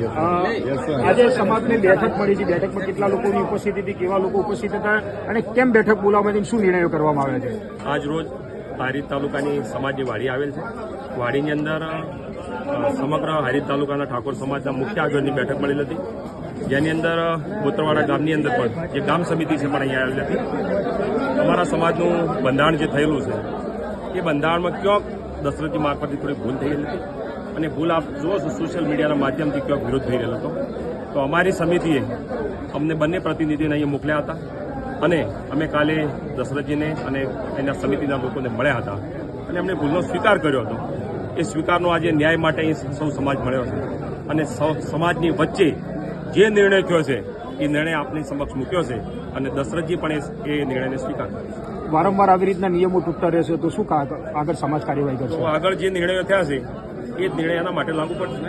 આજે સમાજની બેઠક મળી છે, બેઠકમાં કેટલા લોકોની ઉપસ્થિતિ હતી, કેવા લોકો ઉપસ્થિત હતા અને કેમ બેઠક બોલાવવામાં આવી, શું નિર્ણયો કરવામાં આવ્યા છે? આજ રોજ હારીજ તાલુકાની સમાજની વાડી આવેલ છે. વાડીની અંદર સમગ્ર હારીજ તાલુકાના ઠાકોર સમાજના મુખ્ય આગળની બેઠક મળેલી હતી, જેની અંદર બોતરવાડા ગામની અંદર પણ જે ગામ સમિતિ છે પણ અહીંયા આવેલી હતી. અમારા સમાજનું બંધારણ જે થયેલું છે એ બંધારણમાં ક્યાંક દશરથજી મારફતથી થોડી ભૂલ થઈ ગઈ હતી અને ભૂલ આપ જુઓ છો સોશિયલ મીડિયાના માધ્યમથી ક્યાંક વિરોધ થઈ રહેલો હતો. તો અમારી સમિતિએ અમને બંને પ્રતિનિધિને અહીંયા મોકલ્યા હતા અને અમે કાલે દશરથજીને અને એના સમિતિના લોકોને મળ્યા હતા અને અમને ભૂલનો સ્વીકાર કર્યો હતો. એ સ્વીકારનો આજે ન્યાય માટે સૌ સમાજ મળ્યો છે અને સમાજની વચ્ચે જે નિર્ણય થયો છે એ નિર્ણય આપની સમક્ષ મૂક્યો છે અને દશરથજી પણ એ નિર્ણયને સ્વીકાર કરે છે. વારંવાર આવી રીતના નિયમો તૂટતા રહેશે તો શું આગળ સમાજ કાર્યવાહી કરશે? આગળ જે નિર્ણયો થયા છે એ જ નિર્ણય એના માટે લાગુ પડશે.